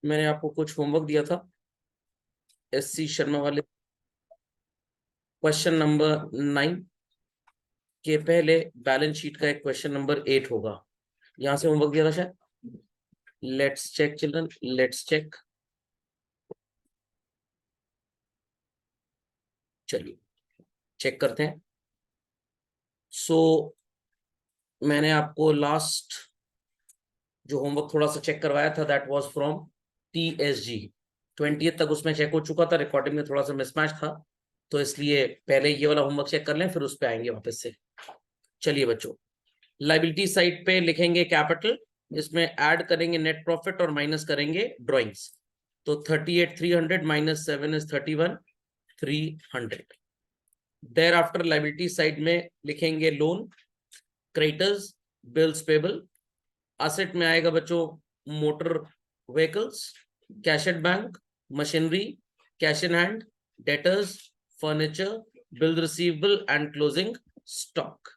मैंने आपको कुछ होमवर्क दिया था SC शर्मा वाले, क्वेश्चन नंबर 9 के पहले बैलेंस शीट का एक क्वेश्चन नंबर 8 होगा। यहां से होमवर्क दिया था शायद। Let's check children, let's check. चलिए चेक करते हैं। सो मैंने आपको लास्ट जो होमवर्क थोड़ा सा चेक करवाया था दैट वाज फ्रॉम TSG 20 तक, उसमें चेक हो चुका था। रिकॉर्डिंग में थोड़ा सा मिसमैच था, तो इसलिए पहले ये वाला होमवर्क चेक कर लें, फिर उस पर आएंगे वापस से। चलिए बच्चों, लाइबिलिटी साइड पे लिखेंगे कैपिटल, इसमें ऐड करेंगे नेट प्रॉफिट और माइनस करेंगे ड्रॉइंग्स। तो 38,300 minus 7 is 31,300। There after liability side में लिखेंगे loan, creditors, bills payable. Asset में आएगा बच्चों motor vehicles, cash at bank, machinery, cash in hand, debtors, furniture, bill receivable and closing stock.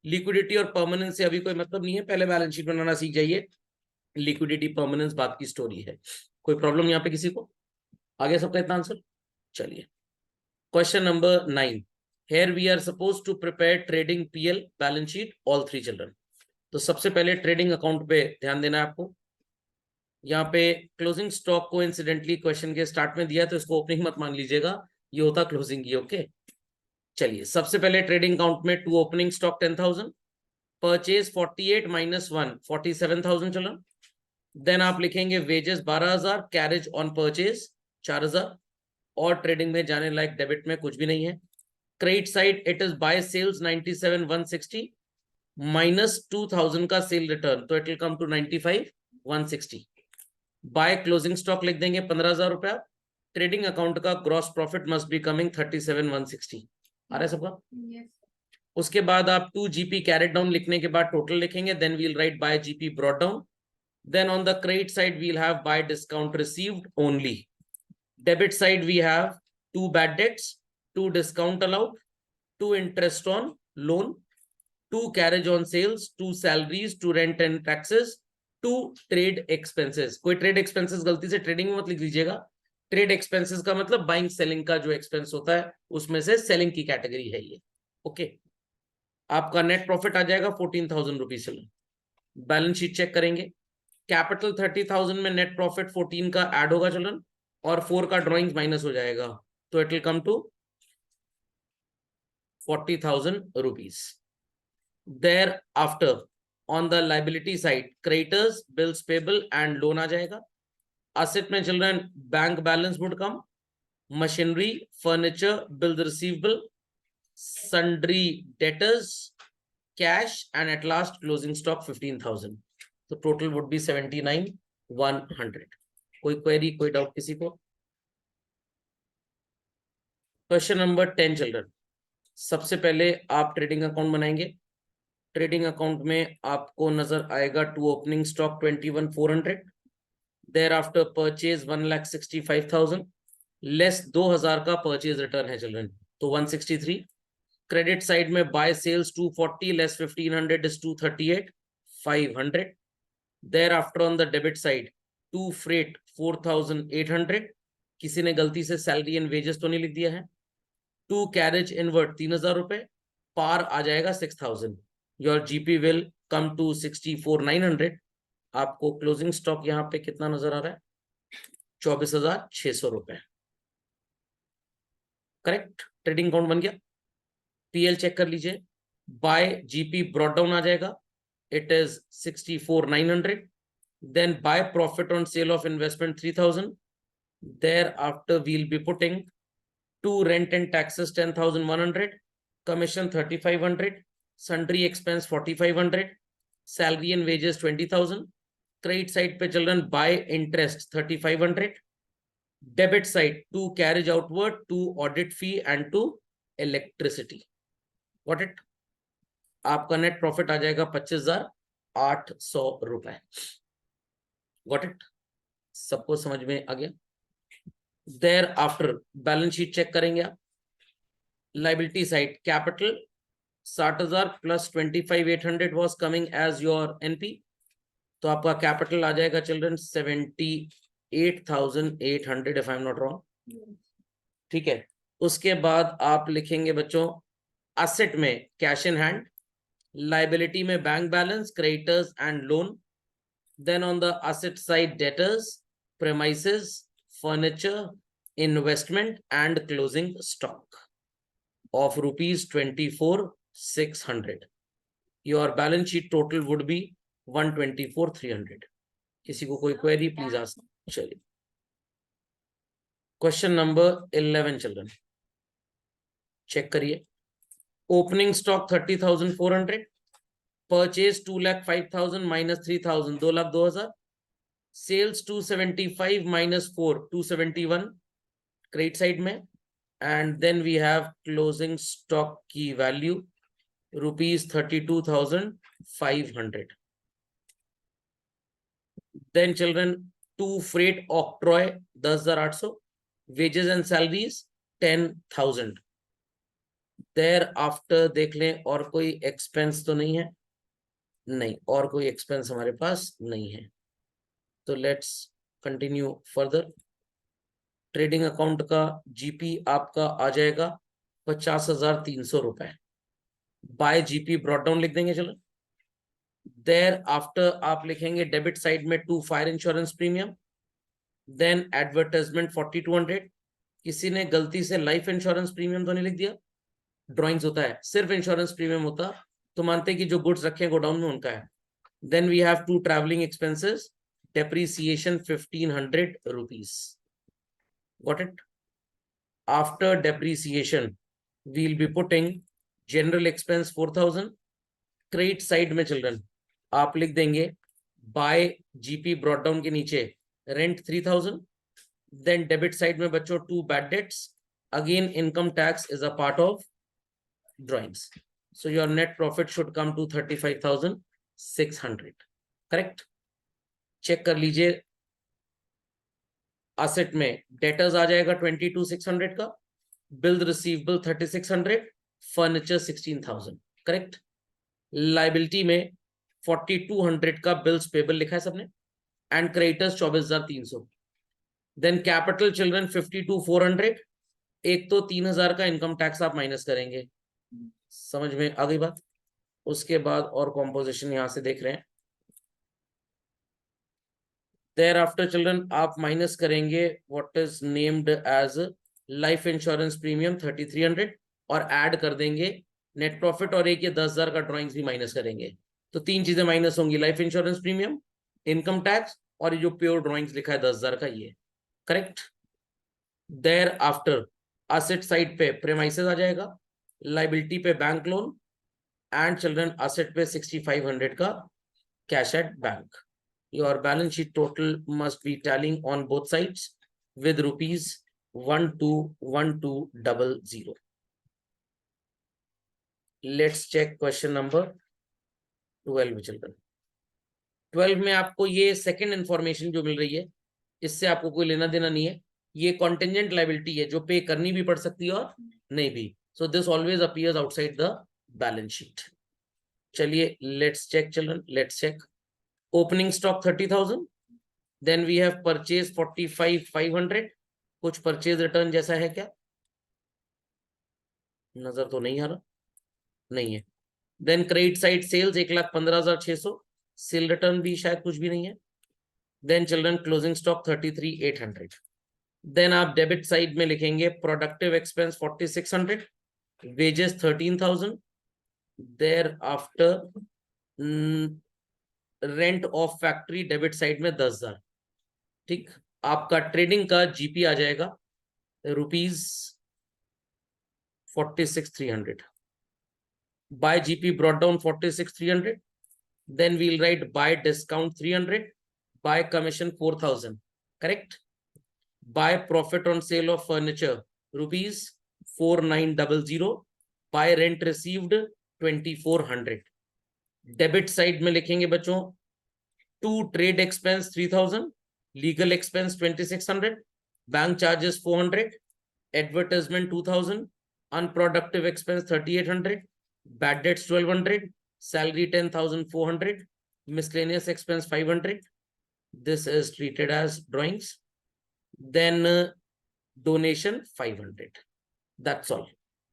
Liquidity और permanence से अभी कोई मतलब नहीं है, पहले बैलेंस शीट बनाना सीख जाइए। लिक्विडिटी परमानेंस बात की स्टोरी है। कोई प्रॉब्लम यहाँ पे किसी को? आगे सबका इतना आंसर। चलिए question number 9, here we are supposed to prepare trading PL balance sheet all 3 children. तो सबसे पहले ट्रेडिंग अकाउंट पे ध्यान देना है आपको। यहाँ पे क्लोजिंग स्टॉक को इंसिडेंटली क्वेश्चन के स्टार्ट में दिया, तो इसको ओपनिंग मत मान लीजिएगा, ये होता क्लोजिंग ही। ओके चलिए सबसे पहले ट्रेडिंग अकाउंट में to opening stock 10,000, purchase 48 minus 1 47,000 चलो। देन आप लिखेंगे वेजेस 12,000, कैरेज ऑन परचेज 4,000, और ट्रेडिंग में जाने लायक डेबिट में कुछ भी नहीं है। Credit side it is by sales 97,160 minus 2,000 का सेल रिटर्न, तो it will come to 95,160। By closing stock लिख देंगे 15,000 रुपया। ट्रेडिंग अकाउंट का gross profit must be coming 37,160। आ रहा है सबका? yes. उसके बाद आप 2 GP कैरेट डाउन लिखने के बाद टोटल लिखेंगे, then we'll write by GP brought down. Then on the credit side we'll have by discount received only. Debit side we have 2 bad debts, 2 discount allowed, 2 interest on loan, 2 carriage on sales, 2 salaries, 2 rent and taxes, 2 trade expenses. कोई trade expenses गलती से trading में मत लिख लीजिएगा। Trade expenses का मतलब buying selling का जो एक्सपेंस होता है, उसमें से सेलिंग की कैटेगरी है ये। ओके आपका नेट प्रॉफिट आ जाएगा 14,000 रुपीज। चलो बैलेंस शीट चेक करेंगे। कैपिटल 30,000 में नेट प्रॉफिट 14 का ऐड होगा चलन, और 4 का ड्रॉइंग माइनस हो जाएगा, तो it will come to 40,000 rupees. There after on the liability side creditors, bills payable and loan आ जाएगा। असेट में children bank balance would come, machinery, furniture, bill receivable, sundry debtors, cash, and at last closing stock 15,000. So total would be 79,100. कोई query, कोई doubt किसी को? Question number 10 children. सबसे पहले आप ट्रेडिंग अकाउंट बनाएंगे। ट्रेडिंग अकाउंट में आपको नजर आएगा to opening stock 21,400, there after purchase 1,65,000 less 2,000 का परचेज रिटर्न है चिल्ड्रन, तो 163। क्रेडिट साइड में by sales 240 less 1,500 is 238,500। There after on the debit side to freight 4,800, किसी ने गलती से सैलरी एंड वेजेस तो नहीं लिख दिया है। टू कैरेज इनवर्ट 3,000 रुपए, पार आ जाएगा 6,000। Your GP will come to 64,900। आपको क्लोजिंग स्टॉक यहाँ पे कितना नजर आ रहा है? 24,600 रुपए। करेक्ट, ट्रेडिंग अकाउंट बन गया। पीएल चेक कर लीजिए। बाय जीपी ब्रॉट डाउन आ जाएगा, it is 64,900। Then by profit on sale of investment 3,000। Thereafter will be putting to rent and taxes 10,100, commission 3,500, sundry expense 4,500, salary and wages 20,000। Credit side पे children by interest 3,500, debit side to carriage outward, to audit fee and to electricity. Got it? आपका net profit आ जाएगा 25,800 रुपए। Got it? सबको समझ में आ गया? There after balance sheet check करेंगे आप। Liability side capital 60,000 plus 25,800 was coming as your NP, तो आपका कैपिटल आ जाएगा children 8,800 if I am not wrong, ठीक है। उसके बाद आप लिखेंगे बच्चों असेट में कैश इन हैंड, लाइबिलिटी में bank balance, creditors and loan, then on the asset side debtors, premises, furniture, investment and closing stock of rupees 24,600. Your balance sheet total would be 124,300. किसी को कोई क्वेरी प्लीज आस्क। चलिए question number 11 children check करिए। Opening stock 30,400, purchase 2,05,000 minus 3,000 2,02,000, sales 275 minus 4 271 credit side में, and then we have closing stock की value rupees 32,500. Then children, to freight octroi 10,800, wages and salaries 10,000. Thereafter देख लें और कोई expense तो नहीं है, नहीं और कोई expense हमारे पास नहीं है, तो let's continue further. Trading account का जीपी आपका आ जाएगा 50,300 रुपए। बाय जीपी ब्रॉट डाउन लिख देंगे। चलो देयर आफ्टर आप लिखेंगे डेबिट साइड में 2 fire insurance premium, then advertisement 4,200। किसी ने गलती से लाइफ इंश्योरेंस प्रीमियम तो नहीं लिख दिया? ड्रॉइंग्स होता है, सिर्फ इंश्योरेंस प्रीमियम होता तो मानते कि जो गुड्स रखे गोडाउन में उनका है। Then we have 2 travelling expenses, depreciation 1,500 rupees. Got it? After depreciation, we'll be putting general expense 4,000. Credit side में children आप लिख देंगे by GP brought down के नीचे rent 3,000. Then debit side में बच्चों 2 bad debts. Again income tax is a part of drawings. So your net profit should come to 35,600. Correct? Check कर लीजिए। असेट में डेटर्स आ जाएगा 22,600 का, bill receivable 3,600, furniture 16,000। Correct. Liability में 4,200 का बिल्स पेबल लिखा है सबने, and creditors 24,300। Then capital children 52,400। एक तो 3,000 का इनकम टैक्स आप माइनस करेंगे, समझ में आ गई बात। उसके बाद और कॉम्पोजिशन यहां से देख रहे हैं। Thereafter children आप माइनस करेंगे what is named as life insurance premium 3,300 और ऐड कर देंगे नेट प्रॉफिट, और एक ये 10,000 का ड्रॉइंग्स भी माइनस करेंगे। तो 3 चीजें माइनस होंगी, life insurance premium, income tax और ये जो प्योर ड्रॉइंग्स लिखा है 10,000 का ये। Correct. Thereafter asset side पे प्रेमाइसेस आ जाएगा, लाइबिलिटी पे bank loan, and children asset पे 6,500 का cash at bank. Your balance sheet total must be tallying on both sides with rupees 12,1200. Let's check question number 12 children. 12 में आपको ये second information जो मिल रही है, इससे आपको कोई लेना देना नहीं है। ये कॉन्टेंजेंट लाइबिलिटी है जो पे करनी भी पड़ सकती है और नहीं भी। So this always appears outside the balance sheet. चलिए let's check children, let's check. Opening stock 30,000, then we have purchase 45,500। कुछ परचेज रिटर्न जैसा है क्या? नजर तो नहीं आ रहा, नहीं है। Then credit side sales 1,15,600, sale return भी शायद कुछ भी नहीं है। Then children closing stock 33,800। Then आप डेबिट साइड में लिखेंगे productive expense 4,600, wages 13,000, thereafter rent of factory debit side में 10,000। ठीक। आपका ट्रेडिंग का जीपी आ जाएगा rupees 46,300। By GP brought down 46,300, then we'll write by discount 300, by commission 4,000। Correct. By profit on sale of furniture rupees 4,900, bye rent received 2,400। Debit side में लिखेंगे बच्चों 2 trade expense 3,000, legal expense 2,600, bank charges 400, advertisement 2,000, unproductive expense 3,800, bad debts 1,200, salary 10,400, miscellaneous expense 500. This is treated as drawings. then donation 500. That's all.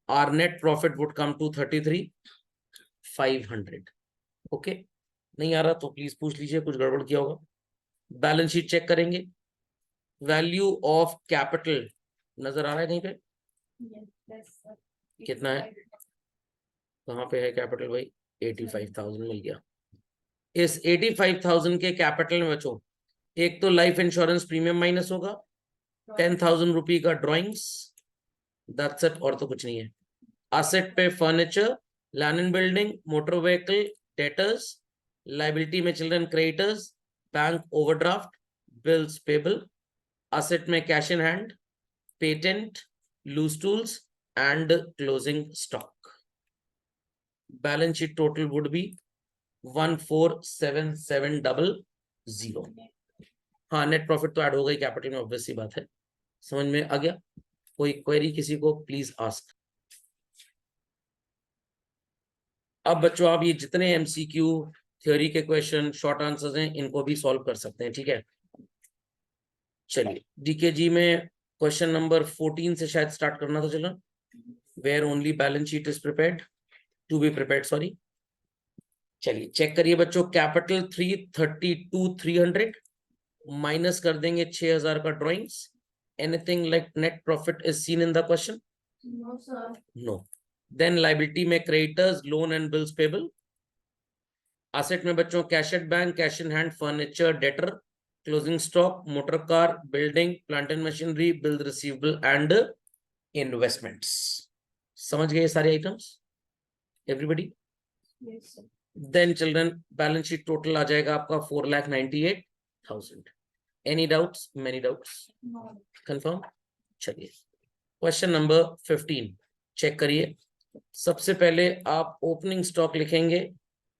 Our net profit would come to 33,500. Okay, नहीं आ रहा तो please पूछ लीजिए, कुछ गड़बड़ किया होगा। Balance sheet check करेंगे। वैल्यू ऑफ कैपिटल नजर आ रहा है कहीं पे? कितना है? कहाँ पे है कैपिटल भाई? 85,000 मिल गया। इस 85,000 के कैपिटल में बच्चों एक तो लाइफ इंश्योरेंस प्रीमियम माइनस होगा, 10,000 रुपी का ड्रॉइंग्स, दैट्स इट, और तो कुछ नहीं है। असेट पे furniture, land and building, motor vehicle, debtors, liability में children creditors, bank overdraft, bills payable, asset में cash in hand, patent, loose tools and closing stock. Balance sheet total would be 14,770। हाँ, net profit तो add हो गई capital में, obvious सी बात है। समझ में आ गया? कोई क्वेरी किसी को प्लीज आस्क। अब बच्चों आप ये जितने एमसीक्यू थ्योरी के क्वेश्चन शॉर्ट आंसर्स हैं इनको भी सॉल्व कर सकते हैं, ठीक है। चलिए डीकेजी में क्वेश्चन नंबर 14 से शायद स्टार्ट करना था। चलो, where only balance sheet is prepared to be prepared, sorry. चलिए चेक करिए बच्चों, कैपिटल 332,300 माइनस कर देंगे 6,000 का drawings. Anything like net profit is seen in the question? No sir. No. Then liability में creditors, loan and bills payable. Asset में बच्चों cash at bank, cash in hand, furniture, debtor, closing stock, motor car, building, plant and machinery, bill receivable and investments. समझ गए सारे items everybody? Yes sir. Then children balance sheet total आ जाएगा आपका 4,98,000। Any doubts? Many doubts? Confirm? चलिए question number 15 check करिए। सबसे पहले आप ओपनिंग स्टॉक लिखेंगे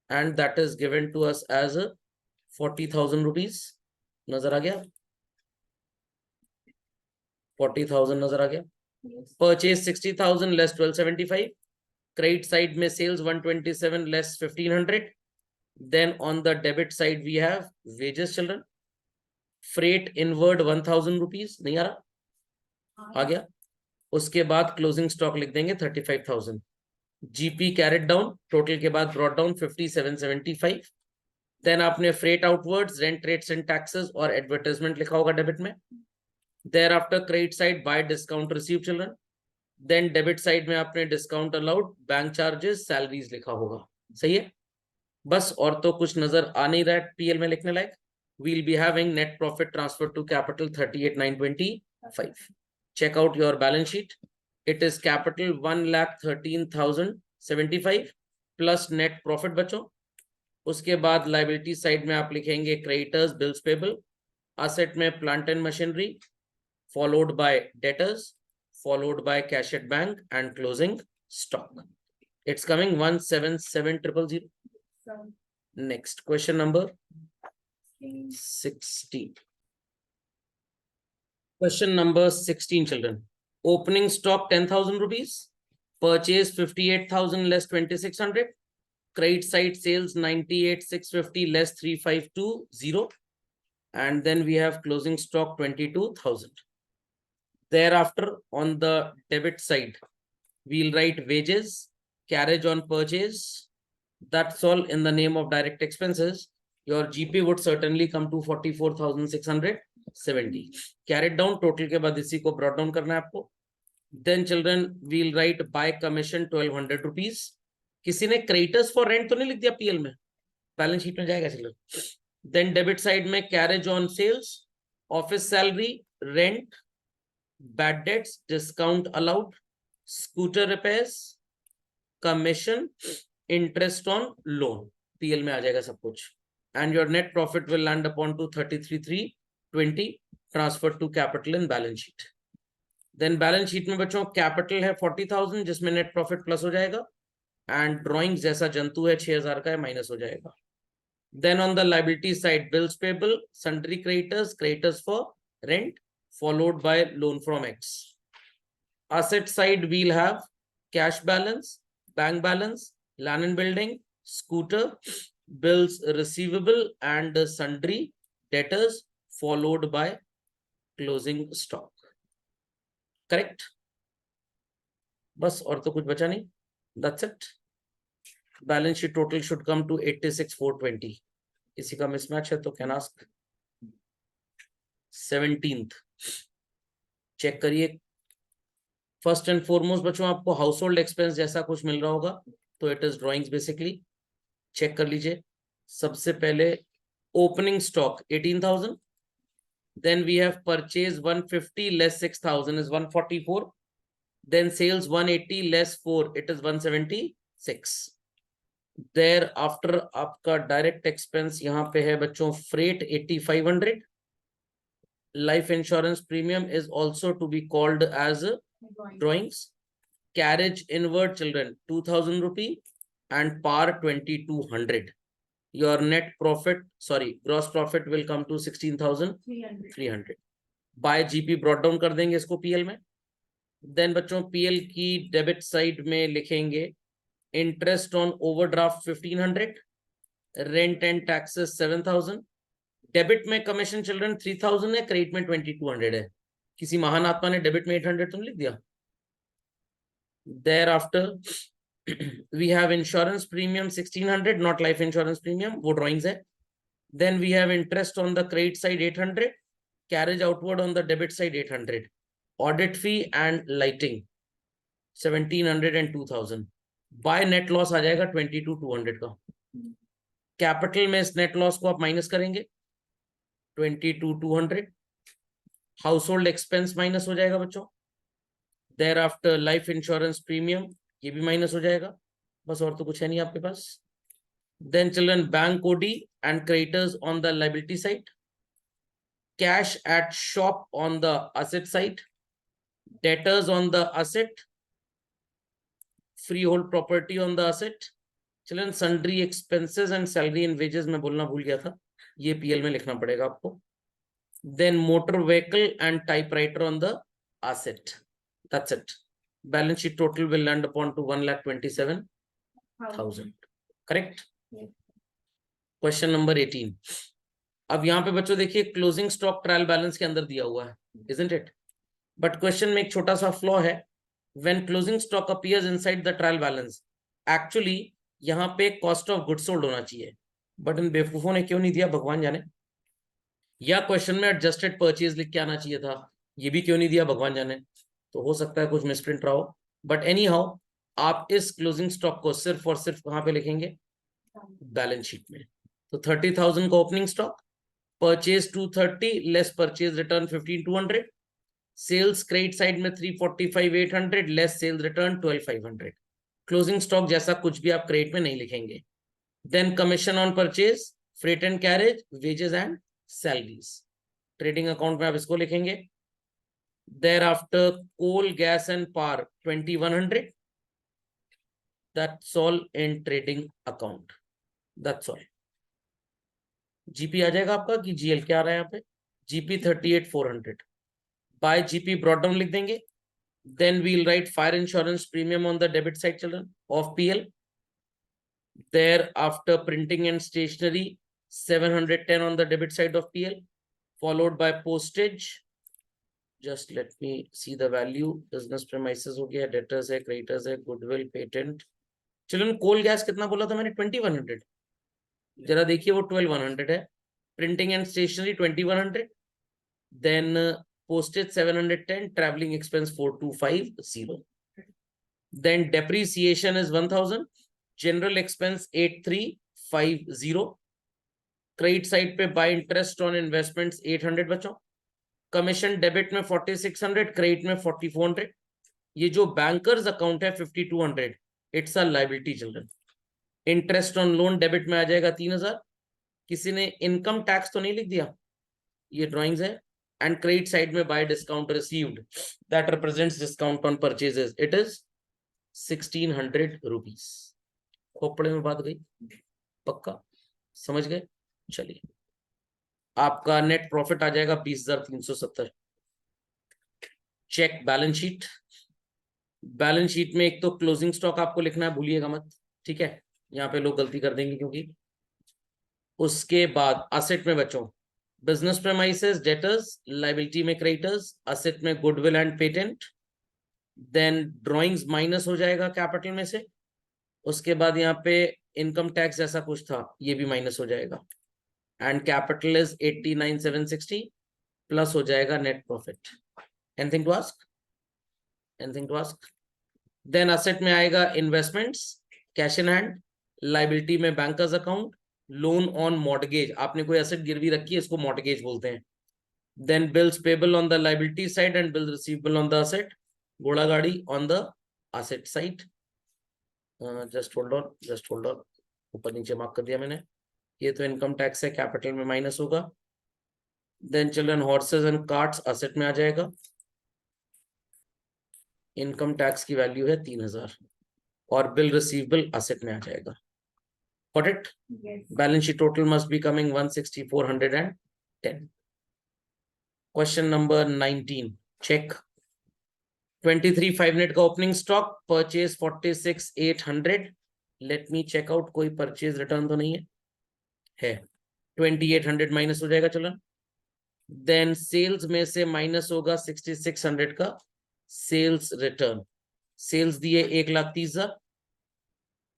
and that is given to us as 40,000 rupees. नजर आ गया? 40,000 नजर आ गया। Purchase 60,000 less 1275। क्रेडिट साइड में sales 127 less 1,500। Then on the debit side we have wages children. Freight inward 1,000 rupees. नहीं आ रहा? आ गया। उसके बाद क्लोजिंग स्टॉक लिख देंगे 35,000। जीपी कैरेट डाउन, टोटल के बाद ब्रॉट डाउन 5775। देन आपने freight outwards, rent, rates and taxes और एडवर्टाइजमेंट लिखा होगा डेबिट में। Thereafter credit side by discount receive children. Then debit side में आपने discount allowed, bank charges, salaries लिखा होगा। सही है? बस और तो कुछ नजर आ नहीं रहा है पीएल में लिखने लायक। Will be having net profit transfer to capital 38,925। check out your balance sheet. It is capital 1,13,075 plus net profit बच्चों। उसके बाद लाइबिलिटी साइड में आप लिखेंगे क्रेडिटर्स, बिल्स पेबल। असेट में plant and machinery, followed by debtors, followed by cash at bank and closing stock. It's coming 177,000। Next question number 16। Question number 16, children. Opening stock 10,000 rupees. Purchase 58,000 less 2,600. Credit side sales 98,650 less 3,520. And then we have closing stock 22,000. Thereafter, on the debit side, we'll write wages, carriage on purchase. That's all in the name of direct expenses. Your GP would certainly come to 44,670. Carried down total के बाद इसी को brought down करना है आपको। Then children we'll write by commission 1,200 rupees. किसी ने creditors for rent तो नहीं लिख दिया पीएल में? बैलेंस शीट में जाएगा चिल्ड्रन। Then debit side में carriage on sales, office salary, rent, bad debts, discount allowed, scooter repairs, commission, interest on loan, PL में आ जाएगा सब कुछ। And your net profit will land upon to 33,320 transferred to capital in balance sheet. Then balance sheet में बच्चों capital है 40,000 जिसमें net profit plus हो जाएगा, and drawing जैसा जंतु है 6,000 का है माइनस हो जाएगा। Then on the liability side, bills payable, sundry creditors, creditors for rent, followed by loan from X. Asset side we'll have cash balance, bank balance, land and building, scooter, bills receivable and sundry debtors, followed by closing stock, correct. बस और तो कुछ बचा नहीं, that's it. Balance sheet total should come to 86,420। इसी का mismatch है तो कैन आस्क 17th चेक करिए। फर्स्ट एंड फॉरमोस्ट बच्चों आपको हाउस होल्ड एक्सपेंस जैसा कुछ मिल रहा होगा तो it is drawings basically, check कर लीजिए। सबसे पहले opening stock 18,000, then we have purchase 150 less 6,000 is 144, then sales 180 less 4 it is 176। thereafter आपका डायरेक्ट एक्सपेंस यहाँ पे है बच्चों freight 8500, life insurance premium is also to be called as drawings, carriage inward children 2,000 rupee and par 2,200। your net profit, sorry, gross profit will come to 16,300। Bye GP brought down कर देंगे इसको PL में। Then बच्चों PL की debit side में लिखेंगे interest on overdraft 1,500, rent and taxes 7,000। Debit में commission children 3,000 है, क्रेडिट में 2,200 है। किसी महान आत्मा ने डेबिट में 800 तुम लिख दिया। thereafter we have insurance premium 1,600, not life insurance premium, वो drawings है। then we have interest on the credit side 800, carriage outward on the debit side 800, audit fee and lighting 1,700 and 2,000। by net loss आ जाएगा 22,200 का। Capital में इस net loss को आप minus करेंगे 22,200, house hold expense minus हो जाएगा बच्चों। thereafter लाइफ इंश्योरेंस प्रीमियम ये भी माइनस हो जाएगा। बस और तो कुछ है नहीं आपके पास। then children bank OD and creditors on the liability side, cash at shop on the asset side, debtors on the asset, freehold property on the asset। children sundry expenses and salary and wages मैं बोलना भूल गया था, ये PL में लिखना पड़ेगा आपको। then motor vehicle and typewriter on the asset, that's it। balance sheet total will land upon to 1,27,000, correct। Question number 18। अब यहाँ पे बच्चों देखिए क्लोजिंग स्टॉक ट्रायल बैलेंस के अंदर दिया हुआ है, isn't it? बट क्वेश्चन में एक छोटा सा फ्लॉ है। When closing stock appears inside the trial balance, actually यहाँ पे कॉस्ट ऑफ गुड्स सोल्ड होना चाहिए, बट इन बेवकूफों ने क्यों नहीं दिया भगवान जाने। या क्वेश्चन में एडजस्टेड परचेज लिख के आना चाहिए था, ये भी क्यों नहीं दिया भगवान जाने। तो हो सकता है कुछ मिसप्रिंट रहा हो, बट एनी हाउ आप इस क्लोजिंग स्टॉक को सिर्फ और सिर्फ कहाँ पे लिखेंगे, बैलेंस शीट में। तो 30,000 का opening stock, purchase 230 less purchase return 15,200, sales credit side में 345,800 less sales return 12,500। Closing stock जैसा कुछ भी आप क्रेडिट में नहीं लिखेंगे। Then commission on purchase, freight and carriage, wages and salaries, trading account में आप इसको लिखेंगे। thereafter coal gas and power 2,100, that's all in trading account, that's all। GP आ जाएगा आपका कि जीएल क्या आ रहा है यहाँ पे, GP 38,400। Bye GP brought down लिख देंगे। then we'll write fire insurance premium on the debit side children of PL। thereafter printing and stationery 710 on the debit side of PL, followed by postage, just let me see the value। business premises हो गया, debtors है, creditors है, goodwill, patent। children coal gas कितना बोला था मैंने, 2,100, जरा देखिए वो 12,100 है। printing and stationery 2,100, then postage 710, traveling expense 4,250, then depreciation is 1,000, general expense 8,350, credit side पे by interest on investments 800 बच्चों, कमीशन डेबिट में 4,600, क्रेडिट में 4,400। ये जो बैंकर्स अकाउंट है 5,200, it's a liability children. Interest on loan debit में आ जाएगा 3,000। किसी ने इनकम टैक्स तो नहीं लिख दिया, ये ड्राइंग्स है। एंड क्रेडिट साइड में by discount received, that represents discount on purchases, it is 1,600 rupees. खोपड़े में बात गई, पक्का समझ गए। चलिए आपका नेट प्रॉफिट आ जाएगा 20,370। Check balance sheet. Balance sheet में एक तो क्लोजिंग स्टॉक आपको लिखना है, भूलिएगा मत, ठीक है, यहाँ पे लोग गलती कर देंगे क्योंकि। उसके बाद असेट में बच्चों बिजनेस प्रेमाइसेस डेटर्स, लाइबिलिटी में क्रेडिटर्स, असेट में goodwill and patent, then drawings minus हो जाएगा कैपिटल में से, उसके बाद यहाँ पे इनकम टैक्स जैसा कुछ था ये भी माइनस हो जाएगा, एंड कैपिटल इज 89,760 प्लस हो जाएगा net profit. Anything to ask? Anything to ask? Then asset में आएगा investments, cash in hand, liability में bankers account, loan on mortgage, आपने कोई एसेट गिरवी रखी है इसको मॉर्गेज बोलते हैं। Then bills payable on the liability side and bills receivable on the asset, घोड़ा गाड़ी on the asset side. Just hold on, ऊपर नीचे मार्क कर दिया मैंने। ये तो इनकम टैक्स है, कैपिटल में माइनस होगा। Then children horses and carts asset में आ जाएगा, इनकम टैक्स की वैल्यू है 3,000 और बिल रिसीवेबल असेट में आ जाएगा। Got it? Yes. Balance sheet total must be coming 164,110. Question number 19. Check. 23 5 का opening stock, purchase 46,800. Let me check out कोई purchase return तो नहीं है 2800 माइनस हो जाएगा चलन। Then sales में से माइनस होगा 6600 का सेल्स रिटर्न। सेल्स दिए 1,30,000,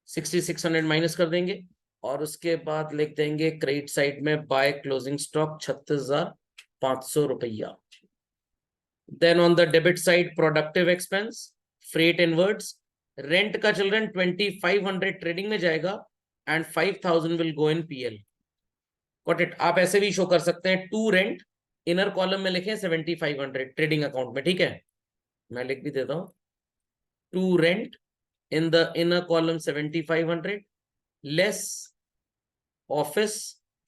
6600 माइनस कर देंगे और उसके बाद लिख देंगे क्रेडिट साइड में बाय क्लोजिंग स्टॉक 36,500 रुपया। Then on the debit side productive expense, freight inwards, rent का चिल्ड्रन 2500 ट्रेडिंग में जाएगा and 5,000 will go in PL. Got it? आप ऐसे भी शो कर सकते हैं टू रेंट, इनर कॉलम में लिखें 7500 ट्रेडिंग अकाउंट में, ठीक है, मैं लिख भी देता हूं to rent in the inner column 7500 less office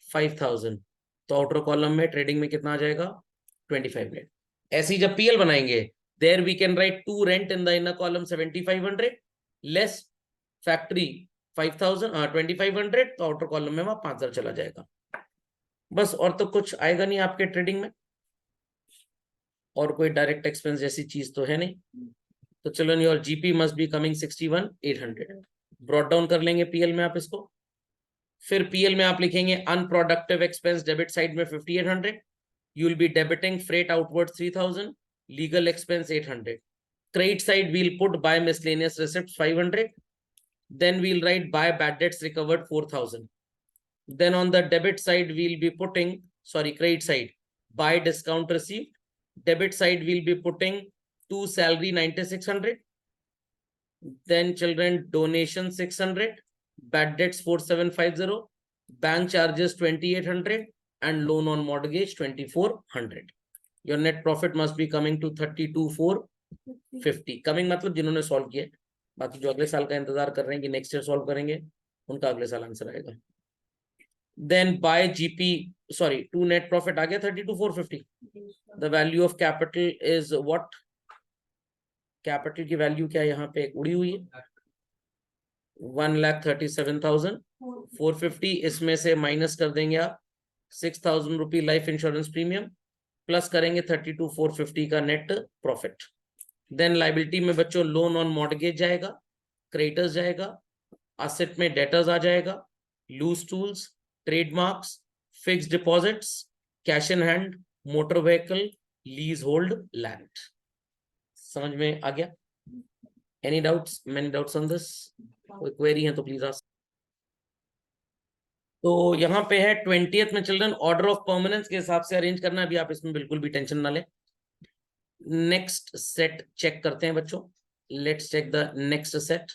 5,000, तो आउटर कॉलम में ट्रेडिंग में कितना आ जाएगा 2500। ऐसे ही जब पीएल बनाएंगे there we can write to rent in the inner column 7500 less factory 5,000 2500, तो आउटर कॉलम में वहां 5,000 चला जाएगा बस, और तो कुछ आएगा नहीं आपके ट्रेडिंग में, और कोई डायरेक्ट एक्सपेंस जैसी चीज तो है नहीं। तो चलो your GP must be coming 61,800। Brought down कर लेंगे पीएल में आप इसको, फिर पीएल में आप लिखेंगे अनप्रोडक्टिव एक्सपेंस डेबिट साइड में 5,800, you will be debiting freight outward 3,000, legal expense 800, credit side we'll put by miscellaneous receipts 500, then we'll write buy bad debts recovered 4,000, then on the debit side we'll be putting, sorry, credit side buy discount received, debit side we'll be putting to salary 9,600, then children donation 600, bad debts 4,750, bank charges 2,800 and loan on mortgage 2,400. Your net profit must be coming to 32,450. coming मतलब जिन्होंने solve किया, बाकी जो अगले साल का इंतजार कर रहे हैं कि नेक्स्ट ईयर सॉल्व करेंगे उनका अगले साल आंसर आएगा। Then by GP, sorry, to net profit आ गया 32,450। The value of capital is what? Capital की वैल्यू क्या यहाँ पे उड़ी हुई है 1,37,450। इसमें से माइनस कर देंगे आप 6,000 rupee life insurance premium, plus करेंगे 32,450 का नेट प्रॉफिट। देन लाइबिलिटी में बच्चों लोन ऑन मॉर्गेज जाएगा, क्रेडिटर्स जाएगा, असेट में डेटर्स आ जाएगा, loose tools, trademarks, fixed deposits, cash in hand, motor vehicle, leasehold land. समझ में आ गया? Any doubts? Many doubts on this? कोई क्वेरी है तो प्लीज आस्क। तो यहाँ पे है 20th में चिल्ड्रन ऑर्डर ऑफ परमानेंस के हिसाब से अरेंज करना है, अभी आप इसमें बिल्कुल भी टेंशन ना लें। नेक्स्ट सेट चेक करते हैं बच्चों, let's check the next set,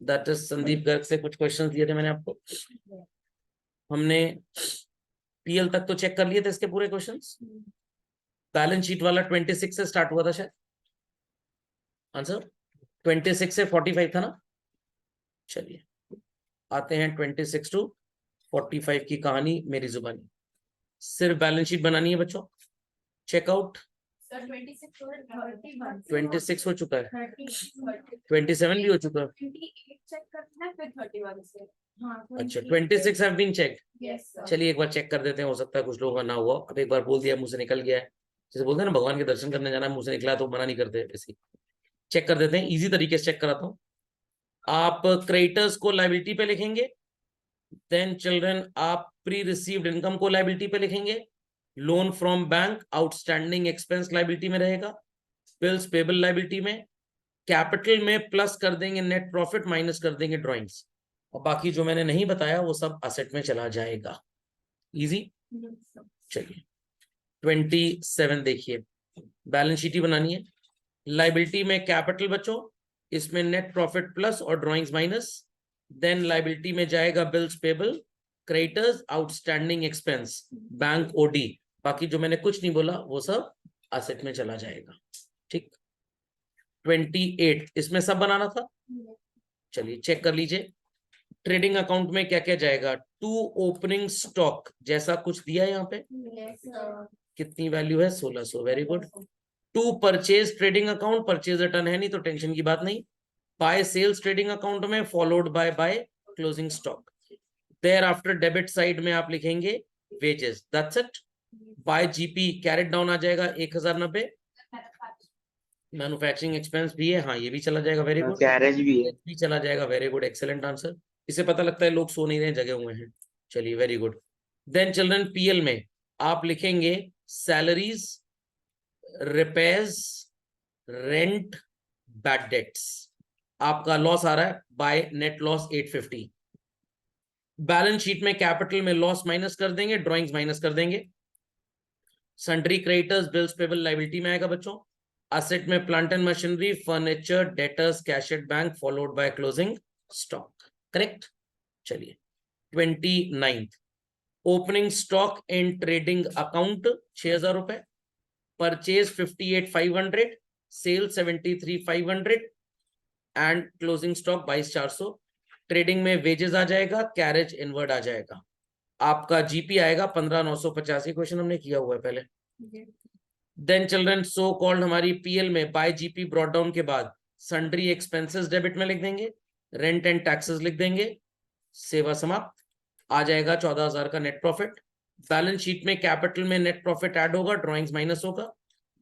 that is Sandeep Garg से कुछ क्वेश्चंस दिए थे मैंने आपको, हमने पीएल तक तो चेक कर लिए थे इसके पूरे क्वेश्चंस। बैलेंस शीट वाला 26 से स्टार्ट हुआ था शायद, आंसर 26 से 45 था ना। चलिए आते हैं 26 टू 45 की कहानी मेरी जुबानी। सिर्फ बैलेंस शीट बनानी है बच्चों, चेकआउट 26 हो चुका है, 27 भी हो चुका है। अच्छा 26 हैव बीन चेक्ड। चलिए एक बार चेक कर देते हैं, हो सकता है कुछ लोगों का ना हुआ। अब एक बार बोल दिया मुंह से निकल गया है, जैसे बोलते हैं ना भगवान के दर्शन करने जाना, मुंह से निकला तो मना नहीं करते, ऐसे चेक कर देते हैं, इजी तरीके से चेक कराता हूँ। आप क्रेडिटर्स को लायबिलिटी पे लिखेंगे, देन चिल्ड्रन आप प्री रिसीव्ड इनकम को लायबिलिटी पे लिखेंगे, loan from bank outstanding expense liability में रहेगा, बिल्स पेबल लाइबिलिटी में, कैपिटल में प्लस कर देंगे नेट प्रॉफिट माइनस कर देंगे ड्राइंग्स, और बाकी जो मैंने नहीं बताया वो सब असेट में चला जाएगा। इजी। Yes, sir. चलिए 27 देखिए, बैलेंस शीट ही बनानी है। लाइबिलिटी में कैपिटल बच्चों, इसमें नेट प्रॉफिट प्लस और ड्राइंग्स माइनस, देन लाइबिलिटी में जाएगा bills payable, creditors, outstanding expense, bank OD, बाकी जो मैंने कुछ नहीं बोला वो सब असेट में चला जाएगा। ठीक। 28 इसमें सब बनाना था। Yes. चलिए चेक कर लीजिए, ट्रेडिंग अकाउंट में क्या क्या जाएगा। टू ओपनिंग स्टॉक जैसा कुछ दिया है यहाँ पे, Yes, sir. कितनी वैल्यू है 1600, very good. To purchase trading account, purchase return है नहीं तो टेंशन की बात नहीं। बाय सेल्स ट्रेडिंग अकाउंट में followed by closing stock. Thereafter debit side में आप लिखेंगे wages, that's it. By GP carried down आ जाएगा 1090। मैन्युफैक्चरिंग एक्सपेंस भी है, हाँ ये भी चला जाएगा, वेरी गुड। कैरेज भी है। भी चला जाएगा, वेरी गुड, एक्सेलेंट आंसर। इससे पता लगता है लोग सो नहीं रहे, जगे हुए हैं। चलिए very good. Then children PL में आप लिखेंगे salaries, repairs, rent, bad debts. आपका लॉस आ रहा है by net loss 850। Balance sheet में कैपिटल में लॉस माइनस कर देंगे, ड्राइंग्स माइनस कर देंगे। Sundry creditors, bills payable liability में आएगा बच्चों। असेट में plant and machinery, furniture, debtors, cash at bank followed by closing stock. Correct. चलिए 29 opening stock in trading account 6000 रुपए, purchase 58,500, sale 73,500 and closing stock 22,400। Trading में wages आ जाएगा, carriage inward आ जाएगा। आपका जीपी आएगा 15,985, क्वेश्चन हमने किया हुआ है पहले। Yes. Then children so called हमारी पीएल में बाय जीपी ब्रॉट डाउन के बाद सन्ड्री एक्सपेंसेस डेबिट में लिख देंगे, रेंट एंड टैक्सेस लिख देंगे, सेवा समाप्त। आ जाएगा 14,000 का नेट प्रॉफिट। बैलेंस शीट में कैपिटल में नेट प्रॉफिट ऐड होगा, ड्राइंग्स माइनस होगा।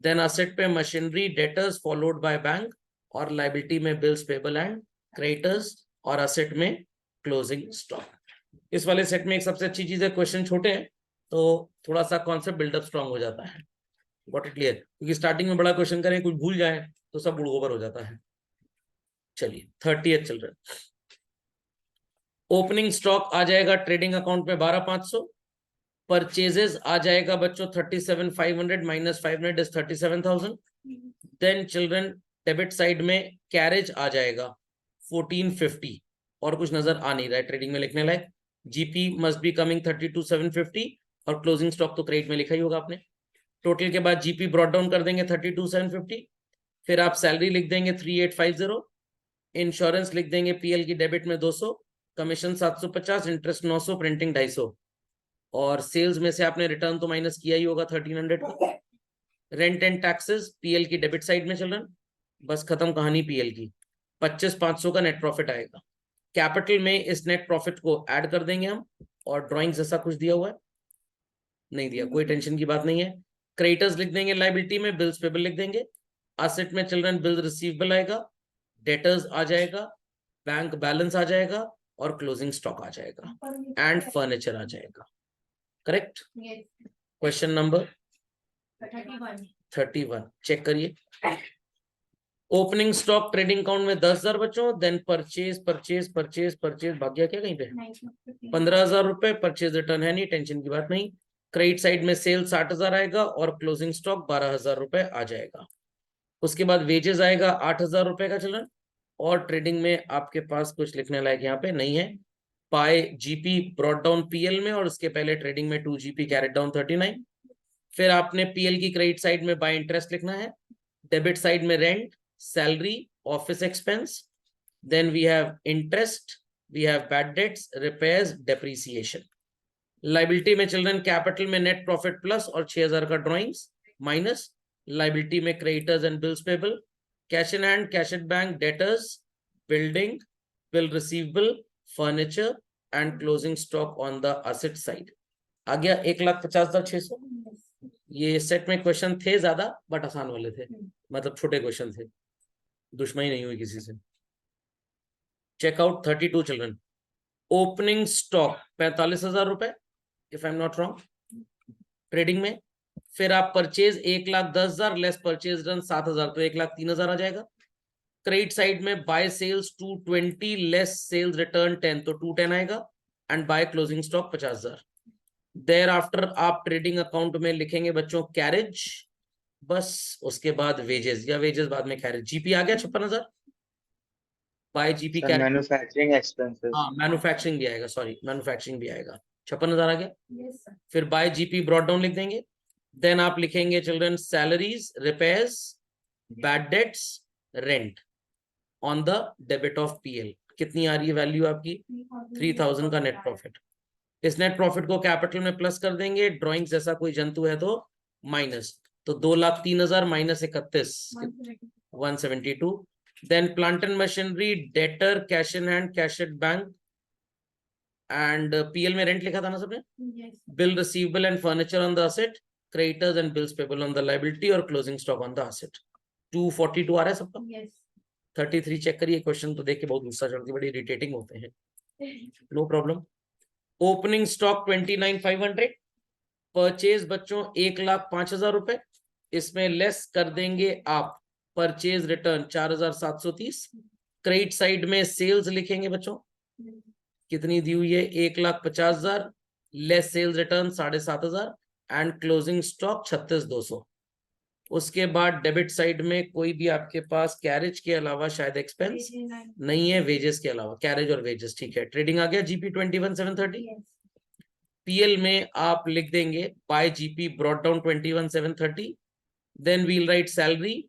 देन असेट पे machinery, debtors followed by bank, और लायबिलिटी में बिल्स पेबल एंड क्रेडिटर्स, और असेट में क्लोजिंग स्टॉक। इस वाले सेट में एक सबसे अच्छी चीज है, क्वेश्चन छोटे हैं तो थोड़ा सा कॉन्सेप्ट बिल्डअप स्ट्रांग हो जाता है। Got it clear? क्योंकि स्टार्टिंग में बड़ा क्वेश्चन करें, कुछ भूल जाए तो सब बुड़ ओवर हो जाता है। चलिए 30th चिल्ड्रन, ओपनिंग स्टॉक आ जाएगा ट्रेडिंग अकाउंट में 12,500, परचेजेस आ जाएगा बच्चों 37,500 minus 500 is 37,000। Then children debit side में कैरेज आ जाएगा 1450, और कुछ नजर आ नहीं रहा है ट्रेडिंग में लिखने लायक। जीपी मस्ट बी कमिंग 32,750, और क्लोजिंग स्टॉक तो क्रेडिट में लिखा ही होगा आपने। टोटल के बाद जीपी ब्रॉट डाउन कर देंगे 32,750, फिर आप सैलरी लिख देंगे 3850, इंश्योरेंस लिख देंगे पीएल की डेबिट में 200, कमीशन 750, इंटरेस्ट 900, प्रिंटिंग 250, और सेल्स में से आपने रिटर्न तो माइनस किया ही होगा 1300 का। रेंट एंड टैक्सेस पीएल की डेबिट साइड में चिल्ड्रन, बस खत्म कहानी पीएल की। 25,500 का नेट प्रॉफिट आएगा। कैपिटल में इस नेट प्रॉफिट को ऐड कर देंगे हम, और ड्राइंग जैसा कुछ दिया हुआ है नहीं दिया, कोई टेंशन की बात नहीं है। क्रेडिटर्स लिख देंगे लायबिलिटी में, बिल्स पेबल लिख देंगे। असेट में चिल्ड्रन बिल रिसीवेबल आएगा, डेटर्स आ जाएगा, बैंक बैलेंस आ जाएगा, और क्लोजिंग स्टॉक आ जाएगा, एंड फर्नीचर आ जाएगा। Correct. Yes. Question number 31. 31 check करिए। ओपनिंग स्टॉक ट्रेडिंग अकाउंट में 10,000 बच्चों, then purchase purchase purchase purchase, भाग गया क्या कहीं पे? 15,000 रुपए, परचेज रिटर्न है नहीं, टेंशन की बात नहीं। क्रेडिट साइड में सेल 60,000 आएगा, और क्लोजिंग स्टॉक 12,000 रुपए आ जाएगा। उसके बाद वेजेस आएगा 8,000 रुपए का चिल्ड्रन, और ट्रेडिंग में आपके पास कुछ लिखने लायक यहाँ पे नहीं है। Bye GP brought down PL में, और उसके पहले ट्रेडिंग में 2 जीपी कैरेट डाउन 39। फिर आपने पीएल की क्रेडिट साइड में बाय इंटरेस्ट लिखना है, डेबिट साइड में rent, salary, office expense, then we have interest, we have bad debts, repairs, depreciation. Liability में चिल्ड्रन कैपिटल में नेट प्रॉफिट प्लस और 6,000 का ड्रॉइंग्स माइनस, लायबिलिटी में creditors and bills payable, cash in hand, cash at bank, debtors, building, bill receivable, furniture, and closing stock on the asset side. आ गया 1,50,600। ये set में question थे ज्यादा, बट आसान वाले थे, मतलब छोटे क्वेश्चन थे, दुश्मनी नहीं हुई किसी से। चेकआउट 32 चिल्ड्रन, ओपनिंग स्टॉक 45,000 रुपए, if I am not wrong, trading में फिर आप परचेज 1,10,000 लेस परचेज रन 7,000 तो 1,03,000 आ जाएगा। क्रेडिट साइड में by sales 220 less sales return 10 तो 210 आएगा and by closing stock 50,000। Thereafter आप ट्रेडिंग अकाउंट में लिखेंगे बच्चों कैरेज, बस उसके बाद वेजेस या वेजेस बाद में कैरेज। जीपी आ गया 56,000 bye GP sir carriage. Manufacturing expenses. हाँ मैन्युफैक्चरिंग भी आएगा, सॉरी मैन्युफैक्चरिंग भी आएगा। 56,000 आ गया। Yes, sir. फिर बाय जीपी ब्रॉट डाउन लिख देंगे। देन आप लिखेंगे children salaries, repairs, bad debts, rent on the debit of PL. कितनी आ रही है वैल्यू आपकी? 3,000 का नेट प्रॉफिट। इस नेट प्रॉफिट को कैपिटल में प्लस कर देंगे, ड्राइंग्स जैसा कोई जंतु है तो माइनस, तो 2,03,000 minus 31 172। Then plant and machinery, debtor, cash in hand, cash at bank and PL में रेंट लिखा था ना सबने। Yes. Bill receivable and furniture on the asset, creditors and bills payable on the liability और closing stock on the asset. 242 आ रहा है सबका। Yes. 33 चेक करिए, क्वेश्चन तो देख के बहुत गुस्सा चढ़ती, बड़ी इरिटेटिंग होते हैं। No problem. ओपनिंग स्टॉक 29,500, परचेज बच्चों 1,05,000 रुपए, इसमें लेस कर देंगे आप परचेज रिटर्न 4,730। क्रेडिट साइड में सेल्स लिखेंगे बच्चों, कितनी दी हुई है? 1,50,000 less sales return 7,500 and closing stock 36,200। उसके बाद डेबिट साइड में कोई भी आपके पास कैरेज के अलावा शायद एक्सपेंस नहीं है, वेजेस के अलावा कैरेज और वेजेस, ठीक है। ट्रेडिंग आ गया जीपी 21,730। Yes. पीएल में आप लिख देंगे by GP brought down 21,730। Then we'll write salary,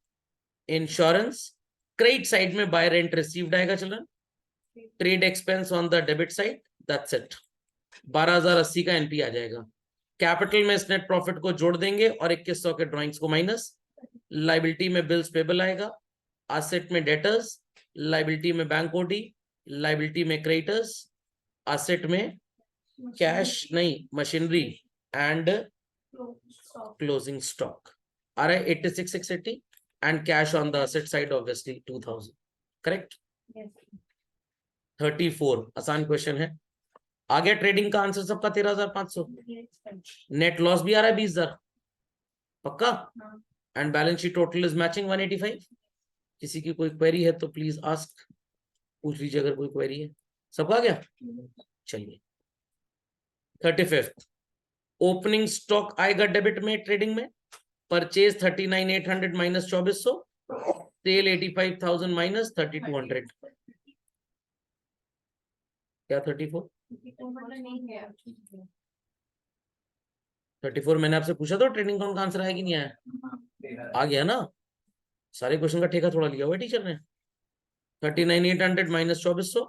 insurance, credit side में बाय रेंट रिसीव्ड आएगा children, trade expense on the debit side, that's it. 12,080 का एनपी आ जाएगा। कैपिटल में इस नेट प्रॉफिट को जोड़ देंगे और 2100 के ड्राइंग्स को माइनस। लाइबिलिटी में बिल्स पेबल आएगा, एसेट में डेटर्स, लाइबिलिटी में बैंक ओडी, लाइबिलिटी में क्रेडिटर्स, एसेट में कैश नहीं machinery and Stop. Closing stock आ रहा है 86,680 and cash on the asset side obviously 2,000, correct. Yes. 34 आसान क्वेश्चन है। आ गया ट्रेडिंग का आंसर सबका 13,500। Yes, sir. नेट लॉस भी आ रहा है 20,000 पक्का, हाँ. And balance sheet total is matching 185। किसी की कोई क्वेरी है तो प्लीज आस्क, पूछ लीजिए अगर कोई क्वेरी है। सबका आ गया, चलिए। 35 ओपनिंग स्टॉक आएगा डेबिट में ट्रेडिंग में, परचेज 39,800 माइनस 2,400, सेल 85,000 माइनस 3,200, क्या 34 34 मैंने आपसे पूछा था ट्रेडिंग अकाउंट का आंसर आया कि नहीं आया? आ गया ना, सारे क्वेश्चन का ठेका थोड़ा लिया हुआ है टीचर ने। 39,800 माइनस 2,400,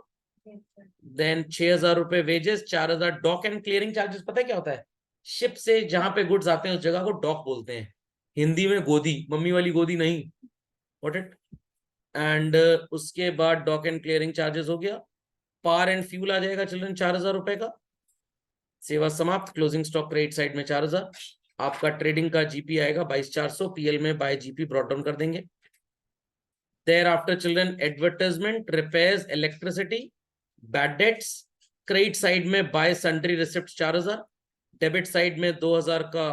देन 6,000 रुपए wages, 4,000 dock and clearing charges. पता है क्या होता है? शिप से जहां पे गुड्स आते हैं उस जगह को डॉक बोलते हैं, हिंदी में गोदी, मम्मी वाली गोदी नहीं, व्हाट इट। एंड उसके बाद डॉक एंड क्लियरिंग चार्जेस हो गया। पार एंड फ्यूल आ जाएगा चिल्ड्रन 4,000 रुपए का। सेवा समाप्त, क्लोजिंग स्टॉक क्रेडिट साइड में 4,000। आपका ट्रेडिंग का जीपी आएगा 22,400, पीएल में बाय जीपी ब्रॉट डाउन कर देंगे। Thereafter children advertisement, repairs, electricity, bad debts, credit side में by sundry receipt 4,000, debit side में 2,000 का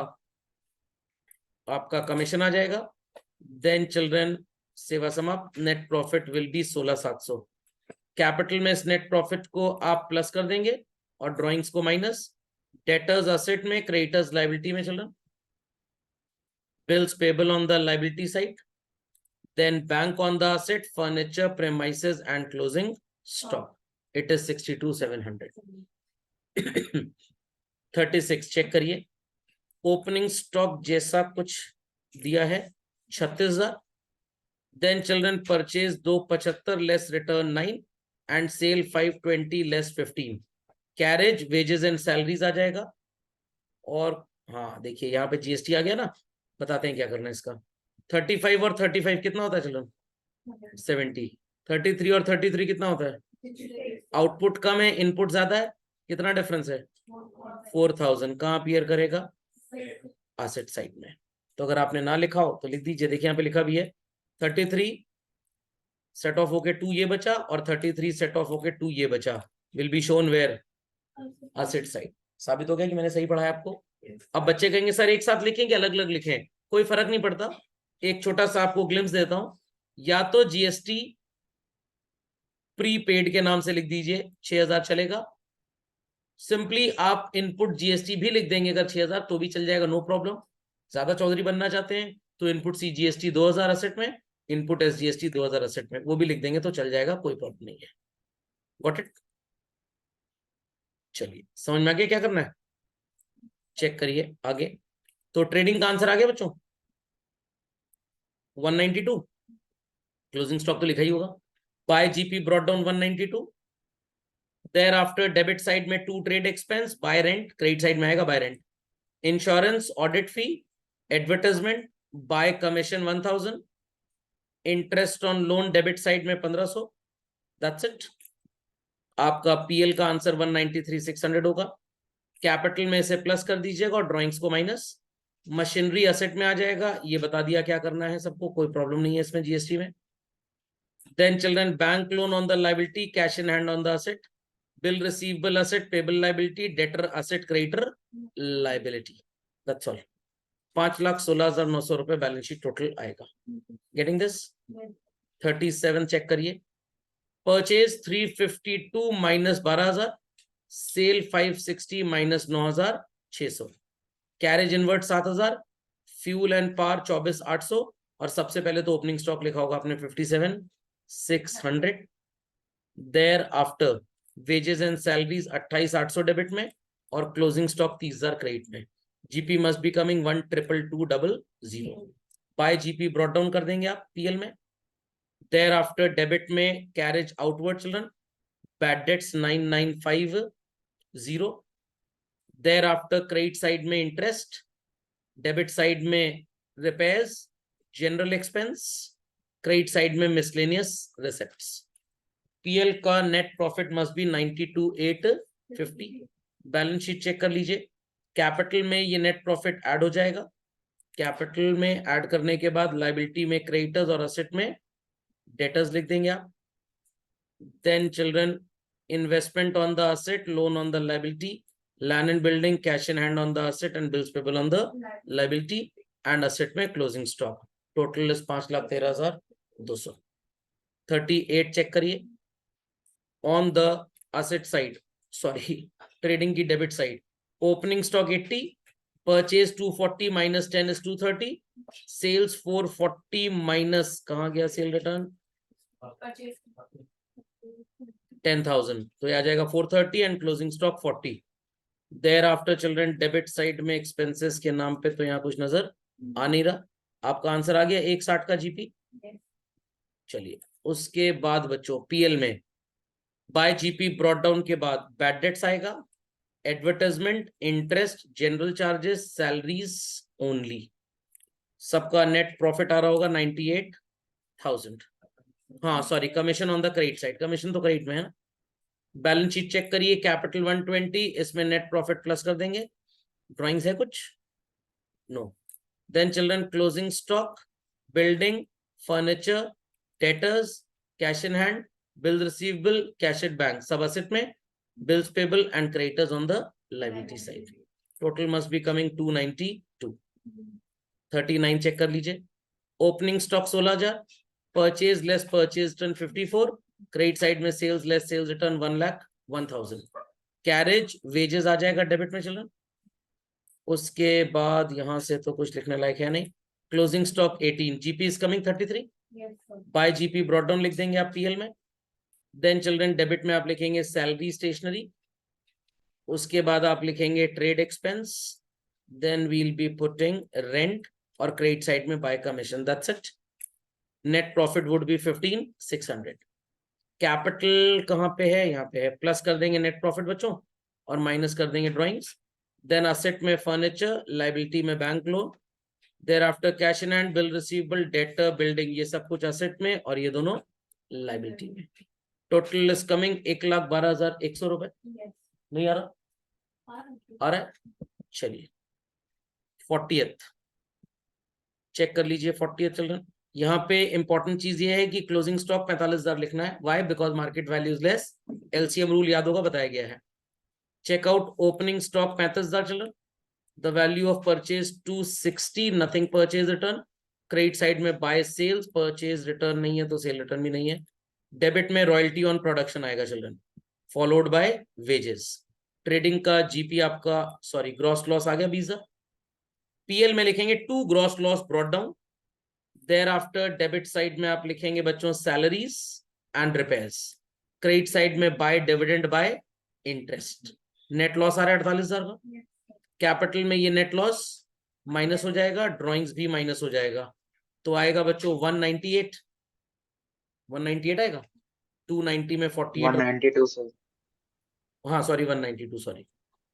आपका कमीशन आ जाएगा। देन चिल्ड्रन सेवा समाप्त, net profit will be 16,700। Capital में इस नेट प्रॉफिट को आप प्लस कर देंगे और ड्राइंग्स को माइनस। डेटर्स असेट में, क्रेडिटर्स लायबिलिटी में children, bills payable on the liability side, then bank on the asset, furniture, premises and closing stock. It is 62,700. 36 check करिए, ओपनिंग स्टॉक जैसा कुछ दिया है 36,000। Then children purchase 275 less return 9 and sale 520 less 15। Carriage, wages and salaries आ जाएगा। और हाँ देखिए यहाँ पे जीएसटी आ गया ना, बताते हैं क्या करना है इसका। 35 और 35 कितना होता है चिल्ड्रन? 70। 33 और 33 कितना होता है? आउटपुट कम है, इनपुट ज्यादा है, कितना डिफरेंस है? 4,000। कहाँ अपीयर करेगा? एसेट साइड में। तो अगर आपने ना लिखा हो तो लिख दीजिए, देखिए यहाँ पे लिखा भी है 33 सेट ऑफ होके 2 ये बचा और 33 सेट ऑफ होके 2 ये बचा, will be shown where? Asset side. साबित हो गया कि मैंने सही पढ़ाया आपको। अब बच्चे कहेंगे सर एक साथ लिखें कि अलग अलग लिखें, कोई फर्क नहीं पड़ता। एक छोटा सा आपको ग्लिम्स देता हूं, या तो जीएसटी प्रीपेड के नाम से लिख दीजिए 6000 चलेगा, सिंपली आप इनपुट जीएसटी भी लिख देंगे अगर 6000 तो भी चल जाएगा, नो प्रॉब्लम। ज्यादा चौधरी बनना चाहते हैं तो इनपुट सी जीएसटी 2000 असेट में, इनपुट एस जीएसटी 2000 असेट में, वो भी लिख देंगे तो चल जाएगा, कोई प्रॉब्लम नहीं है। Got it? चलिए समझ में आ गया क्या करना है, चेक करिए आगे। तो ट्रेडिंग का आंसर आ गया बच्चों 192, क्लोजिंग स्टॉक तो लिखा ही होगा। By GP brought down 192, thereafter debit side में 2 trade expense, by rent, credit side में आएगा by rent, insurance, audit fee, advertisement, by commission 1000, interest on loan debit side में 1500, दैट्स इट। आपका PL का आंसर 193,600 होगा। Capital में से plus कर दीजिएगा और ड्राइंग्स को माइनस। मशीनरी असेट में आ जाएगा, ये बता दिया क्या करना है सबको, कोई प्रॉब्लम नहीं है इसमें जीएसटी में। Then children bank loan on the liability, cash in hand on the asset, bill receivable asset, payable liability, debtor asset, creditor liability, that's all. 5,16,900 रुपए बैलेंस शीट टोटल आएगा। Getting this? 37 चेक करिए। Purchase 352 minus 12,000, sale 560 minus 9,600, carriage inward 7,000, fuel and power 24,800, और सबसे पहले तो opening stock लिखा होगा आपने 57,600। Thereafter wages and salaries 28,800 debit में, और क्लोजिंग स्टॉक 30,000 क्रेडिट में। GP must be coming 122,200। By GP brought down कर देंगे आप पीएल में। देयर आफ्टर डेबिट में carriage outward children, bad debts 9,950। Thereafter credit side में इंटरेस्ट, डेबिट साइड में repairs, general expense, credit side में miscellaneous receipts. PL का net profit must be 92,850। Balance sheet check कर लीजिए। Capital में ये net profit add हो जाएगा, कैपिटल में ऐड करने के बाद लायबिलिटी में क्रेडिटर्स और असेट में डेटर्स लिख देंगे आप। Then children investment on the asset, loan on the liability, land and building, cash in hand on the asset and bills payable on the liability and asset में closing stock. Total is 5,13,200। 38 check करिए। On the asset side, sorry trading की debit side, opening stock 80, purchase 240 minus 10 is 230, sales 440 minus, कहाँ गया cell return, 10,000, तो ये आ जाएगा 430 and closing stock 40। Thereafter children debit side में एक्सपेंसेस के नाम पे तो यहाँ कुछ नजर आ नहीं रहा। आपका आंसर आ गया 160 का जीपी। चलिए उसके बाद बच्चों पीएल में बाय जीपी ब्रॉट डाउन के बाद बैड डेट्स आएगा, advertisement, interest, general charges, salaries only. सबका नेट प्रॉफिट आ रहा होगा 98,000। हाँ sorry, commission on the credit side, commission तो क्रेडिट में है ना। बैलेंस शीट चेक करिए, कैपिटल 120, इसमें नेट प्रॉफिट प्लस कर देंगे। ड्राइंग्स है कुछ? No. Then children closing stock, building, furniture, debtors, cash in hand, bill receivable, cash at bank, सब असेट में, bills payable and creditors on the liability side. Total must be coming 292। 39 check कर लीजिए। Opening stock 16,000, purchase less purchase return 54, credit side में sales less sales return 1,01,000। Carriage wages आ जाएगा debit में children. उसके बाद यहां से तो कुछ लिखने लायक है नहीं। Closing stock 18, GP is coming 33। Bye GP brought down लिख देंगे आप पीएल में। देन चिल्ड्रन डेबिट में आप लिखेंगे सैलरी स्टेशनरी, उसके बाद आप लिखेंगे trade expense, then we'll be putting rent, और क्रेडिट साइड में by commission, that's it. Net profit would be 15,600। Capital कहाँ पे है, यहाँ पे है, प्लस कर देंगे नेट प्रॉफिट बच्चों और माइनस कर देंगे ड्राइंग्स। देन असेट में फर्नीचर, लायबिलिटी में bank loan, thereafter cash in hand, bill receivable, debtor, building, ये सब कुछ असेट में और ये दोनों लायबिलिटी में। टोटल इज कमिंग 1,12,100 रुपए। नहीं आ रहा? आ रहा है? चलिए 40th चेक कर लीजिए। 40th चिल्ड्रन, यहाँ पे इंपॉर्टेंट चीज ये है कि क्लोजिंग स्टॉक 45,000 लिखना है। Why? Because market value is less. LCM rule याद होगा, बताया गया है। Check out opening stock 35,000 children, the value of purchase 260, nothing purchase return. Credit side में बाय सेल्स, परचेज रिटर्न नहीं है तो सेल रिटर्न भी नहीं है। डेबिट में रॉयल्टी ऑन प्रोडक्शन आएगा children, followed by wages. Trading का जीपी आपका सॉरी ग्रॉस लॉस आ गया 20,000। पीएल में लिखेंगे to gross loss brought down. Thereafter debit side में आप लिखेंगे बच्चों salaries and repairs. Credit side में by dividend by interest. Net loss आ रहा है 48,000 का। कैपिटल में ये नेट लॉस माइनस हो जाएगा, ड्रॉइंग्स भी माइनस हो जाएगा, तो आएगा बच्चों 198। 198 आएगा, 290 में 48 192 सर। हाँ सॉरी 192 सॉरी।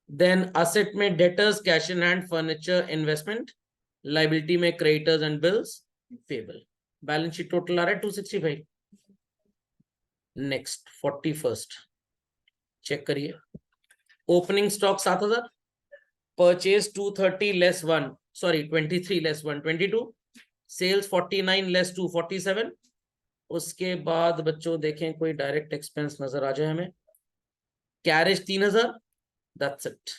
देन असेट में debtors, cash in hand, furniture, investment. Liability में creditors and bills payable. Balance sheet total आ रहा है 265। नेक्स्ट 41st चेक करिए। Opening stock 7,000, purchase 230 less 1 sorry 23 less 1 22, sales 49 less 2 47। उसके बाद बच्चों देखें कोई डायरेक्ट एक्सपेंस नजर आ जाए हमें। Carriage 3,000, that's it.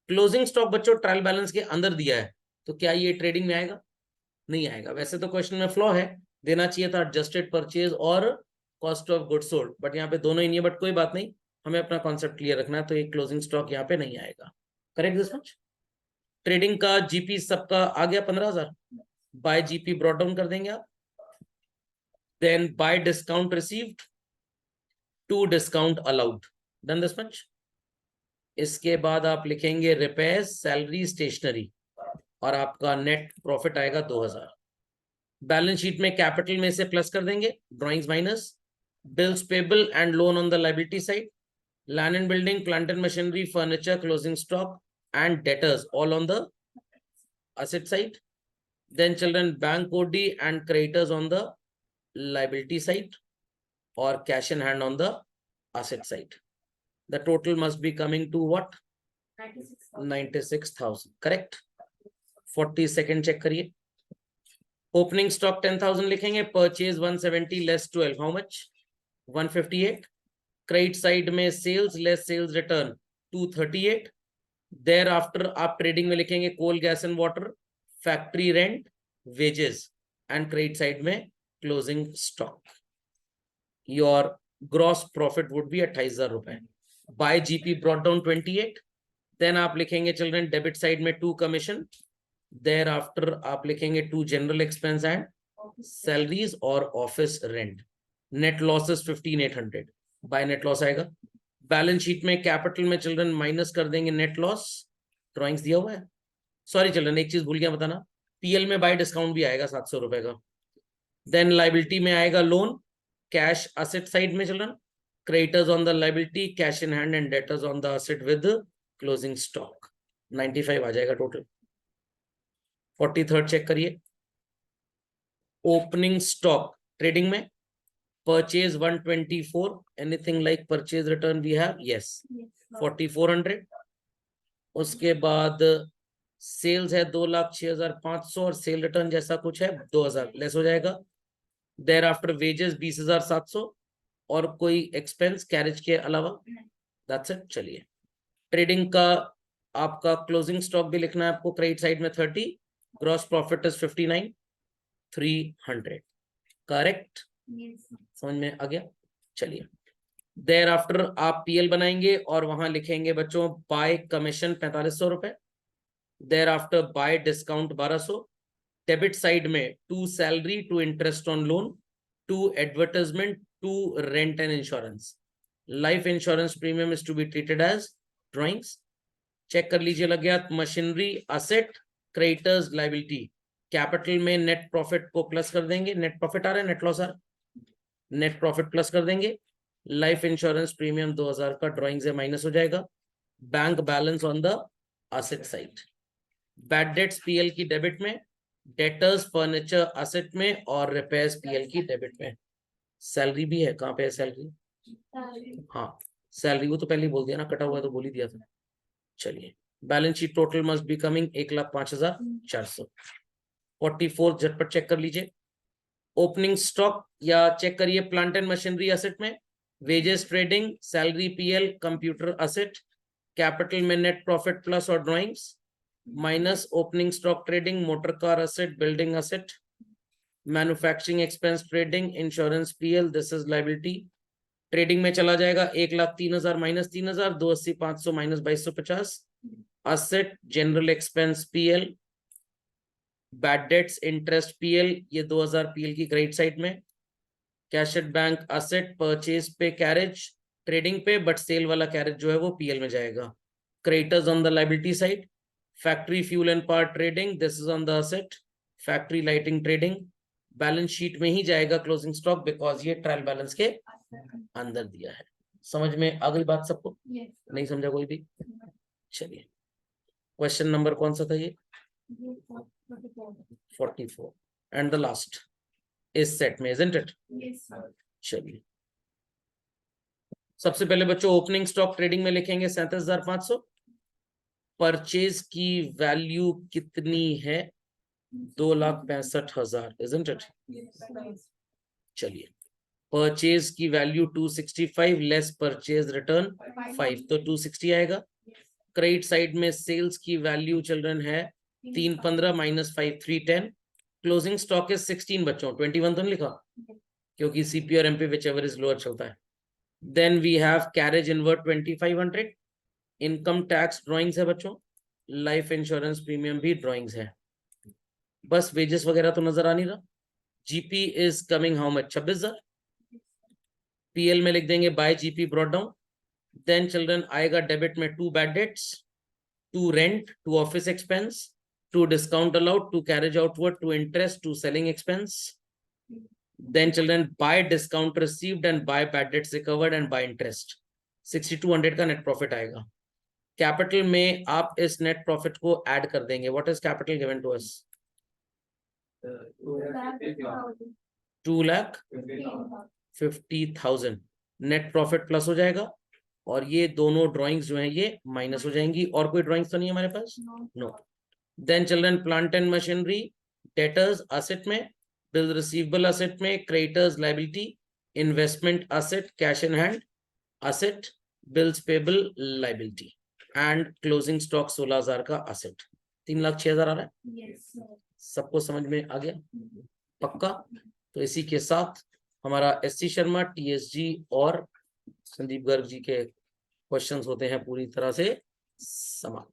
Closing stock बच्चों ट्रायल बैलेंस के अंदर दिया है, तो क्या ये ट्रेडिंग में आएगा? नहीं आएगा। वैसे तो क्वेश्चन में फ्लॉ है, देना चाहिए था एडजस्टेड परचेज और cost of goods sold, but यहाँ पे दोनों ही नहीं है, बट कोई बात नहीं, हमें अपना कॉन्सेप्ट क्लियर रखना है, तो ये क्लोजिंग स्टॉक यहाँ पे नहीं आएगा। Correct this much. ट्रेडिंग का जीपी सबका आ गया 15,000। बाय जीपी ब्रॉट डाउन कर देंगे आप। Then by discount received to discount allowed, done this much. इसके बाद आप लिखेंगे रिपेयर्स, सैलरी, स्टेशनरी, और आपका नेट प्रॉफिट आएगा 2,000। बैलेंस शीट में कैपिटल में से प्लस कर देंगे, drawings minus, bills payable and loan on the liability side, land and building, plant and machinery, furniture, closing stock and debtors all on the asset side. Then children bank OD and creditors on the liability side or cash in hand on the asset side. The total must be coming to what? 96,000. 96,000, correct. 42nd check करिए। Opening stock 10,000 लिखेंगे, purchase 170 less 12, how much? 158. Credit side में sales less sales return 238. Thereafter आप trading में लिखेंगे coal, gas and water, factory rent, wages, and credit side में closing stock. Your gross profit would be 28,000 रुपए। By GP brought down 28. Then आप लिखेंगे children debit side में 2 commission. Thereafter आप लिखेंगे 2 general expense and salaries or office rent. Net loss is 15,800. By net loss आएगा। Balance sheet में capital में children minus कर देंगे नेट लॉस, ड्रॉइंग्स दिया हुआ है। सॉरी चिल्ड्रन एक चीज भूल गया बताना, पीएल में बाय डिस्काउंट भी आएगा 700 रुपए का। देन लाइबिलिटी में आएगा लोन, कैश असेट साइड में children, creditors on the liability, cash in hand and debtors on the asset with closing stock. 95 आ जाएगा टोटल। 43rd चेक करिए। ओपनिंग स्टॉक ट्रेडिंग में purchase 124, anything like purchase return we have? Yes, 4,400. उसके बाद sales है 2,06,500 और cell return जैसा कुछ है 2,000 लेस हो जाएगा। देयर आफ्टर वेजेस 20,700 और कोई एक्सपेंस कैरेज के अलावा, दैट्स इट। चलिए ट्रेडिंग का आपका क्लोजिंग स्टॉक भी लिखना है आपको। क्रेडिट साइड में 30, ग्रॉस प्रॉफिट इज 59,300, करेक्ट। समझ में आ गया? चलिए देयर आफ्टर आप पीएल बनाएंगे और वहां लिखेंगे बच्चों बाय कमीशन 4,500 रुपए। There after by discount 1,200। Debit side में 2 salary, 2 interest on loan, 2 advertisement, 2 rent and insurance. Life insurance premium is to be treated as drawings. Check कर लीजिए लग गया। Machinery asset, creditors, liability. Capital में net profit को plus कर देंगे, net profit आ रहा है, नेट लॉस आ रहा है, नेट प्रॉफिट प्लस कर देंगे। लाइफ इंश्योरेंस प्रीमियम 2,000 का ड्राइंग से माइनस हो जाएगा। Bank balance on the asset side. Bad debts PL की डेबिट में, डेटर्स फर्नीचर असेट में और रिपेयर्स पीएल की डेबिट में। सैलरी भी है, कहाँ पे है सैलरी? हाँ सैलरी वो तो पहले ही बोल दिया ना, कटा हुआ है तो बोल ही दिया था। चलिए balance sheet total must be coming 1,05,400। 44 झटपट चेक कर लीजिए। ओपनिंग स्टॉक या चेक करिए प्लांट एंड मशीनरी असेट में, wages trading, salary PL, computer asset, capital में नेट प्रॉफिट प्लस और drawings, minus opening stock trading, motor car asset, building asset, manufacturing expense trading, insurance PL, this is liability. Trading में चला जाएगा 1,03,000 minus 3,000, 280,500 minus 2,250। Asset general expense PL, bad debts interest PL, ये 2,000 PL की credit side में। Cash at bank asset, purchase पे carriage trading पे, but cell वाला carriage जो है वो पीएल में जाएगा। Creditors on the liability side, factory fuel and power trading, this is on the asset. Factory lighting trading balance sheet में ही जाएगा क्लोजिंग स्टॉक, बिकॉज ये ट्रायल बैलेंस के अंदर दिया है। समझ में आ गई बात सबको? नहीं समझा कोई भी? चलिए, क्वेश्चन नंबर कौन सा था ये? 44 एंड द लास्ट इस सेट में, इजंट इट? चलिए, सबसे पहले बच्चों ओपनिंग स्टॉक ट्रेडिंग में लिखेंगे 37,500। परचेज की वैल्यू कितनी है? 2,65,000, इजंट इट? चलिए, परचेज की वैल्यू 265 लेस परचेज रिटर्न 5, तो 260 आएगा। क्रेडिट साइड में सेल्स की वैल्यू चिल्ड्रन है 315 माइनस 5, 310। क्लोजिंग स्टॉक इज 16 बच्चों, 21 तो नहीं लिखा क्योंकि सीपी और MP whichever is lower चलता है। Then we have carriage inward 2,500। Income tax drawings है बच्चों, लाइफ इंश्योरेंस प्रीमियम भी ड्राइंग्स है। बस वेजेस वगैरह तो नजर आ नहीं रहा। GP is coming how much? 26,000। PL में लिख देंगे by GP brought down. Then children आएगा डेबिट में 2 bad debts, 2 rent, 2 office expense, 2 discount allowed, 2 carriage outward, 2 interest, 2 selling expense. Then children buy discount received and buy bad debts recovered and buy interest. 6,200 का net profit आएगा। Capital में आप इस net profit को add कर देंगे। What is capital given to us? 2,50,000 net profit plus हो जाएगा, और ये दोनों ड्राइंग्स जो हैं ये माइनस हो जाएंगी। और कोई ड्राइंग्स तो नहीं है हमारे पास? No. Then children plant and machinery, debtors asset में, बिल रिसीवेबल असेट में, creditors liability, investment asset, cash in hand asset, bills payable liability, and closing stock 16,000 का असेट। 3,06,000 आ रहा है? सबको समझ में आ गया? पक्का? तो इसी के साथ हमारा एससी शर्मा, टीएसजी और संदीप गर्ग जी के क्वेश्चंस होते हैं पूरी तरह से समाप्त।